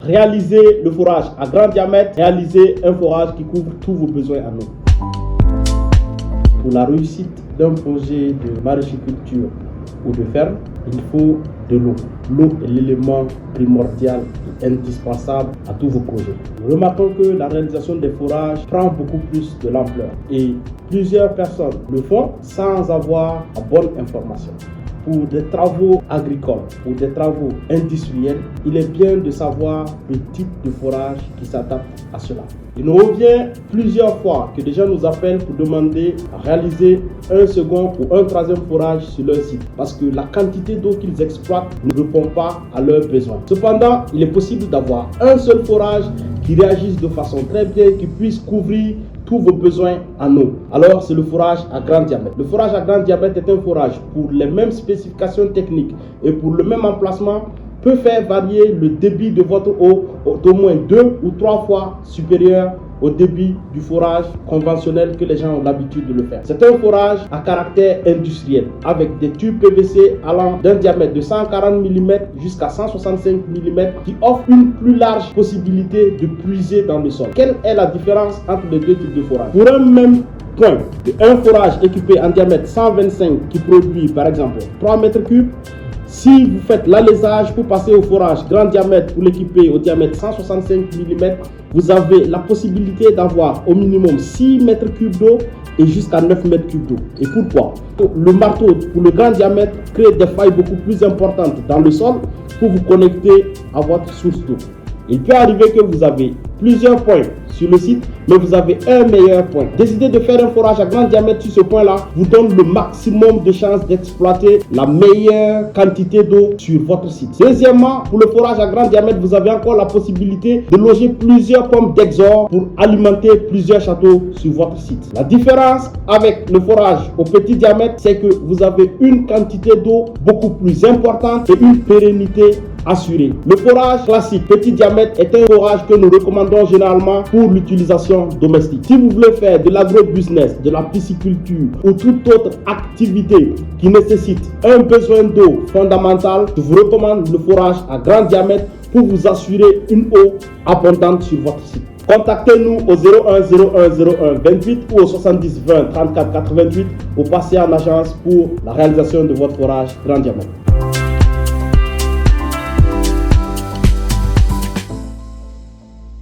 réaliser le forage à grand diamètre, réaliser un forage qui couvre tous vos besoins en eau. Pour la réussite d'un projet de maraîchiculture ou de ferme, il faut de l'eau. L'eau est l'élément primordial et indispensable à tous vos projets. Nous remarquons que la réalisation des forages prend beaucoup plus de l'ampleur et plusieurs personnes le font sans avoir la bonne information. Pour des travaux agricoles ou des travaux industriels, il est bien de savoir le type de forage qui s'adapte à cela. Il nous revient plusieurs fois que des gens nous appellent pour demander à réaliser un second ou un troisième forage sur leur site parce que la quantité d'eau qu'ils exploitent ne répond pas à leurs besoins. Cependant, il est possible d'avoir un seul forage qui réagisse de façon très bien, qui puisse couvrir tous vos besoins en eau. Alors, c'est le forage à grand diamètre. Le forage à grand diamètre est un forage pour les mêmes spécifications techniques et pour le même emplacement peut faire varier le débit de votre eau d'au moins 2 ou 3 fois supérieur au débit du forage conventionnel que les gens ont l'habitude de le faire. C'est un forage à caractère industriel avec des tubes PVC allant d'un diamètre de 140 mm jusqu'à 165 mm qui offre une plus large possibilité de puiser dans le sol. Quelle est la différence entre les deux types de forage? Pour un même point, un forage équipé en diamètre 125 qui produit par exemple 3 mètres cubes, si vous faites l'alésage pour passer au forage grand diamètre pour l'équiper au diamètre 165 mm, vous avez la possibilité d'avoir au minimum 6 mètres cubes d'eau et jusqu'à 9 mètres cubes d'eau. Et pourquoi? Le marteau pour le grand diamètre crée des failles beaucoup plus importantes dans le sol pour vous connecter à votre source d'eau. Il peut arriver que vous avez plusieurs points sur le site, mais vous avez un meilleur point. Décider de faire un forage à grand diamètre sur ce point-là vous donne le maximum de chances d'exploiter la meilleure quantité d'eau sur votre site. Deuxièmement, pour le forage à grand diamètre, vous avez encore la possibilité de loger plusieurs pompes d'exor pour alimenter plusieurs châteaux sur votre site. La différence avec le forage au petit diamètre, c'est que vous avez une quantité d'eau beaucoup plus importante et une pérennité assurée. Le forage classique petit diamètre est un forage que nous recommandons généralement pour l'utilisation domestique. Si vous voulez faire de l'agro-business, de la pisciculture ou toute autre activité qui nécessite un besoin d'eau fondamental, je vous recommande le forage à grand diamètre pour vous assurer une eau abondante sur votre site. Contactez-nous au 01 01 01 28 ou au 70 20 34 88 ou passez en agence pour la réalisation de votre forage grand diamètre.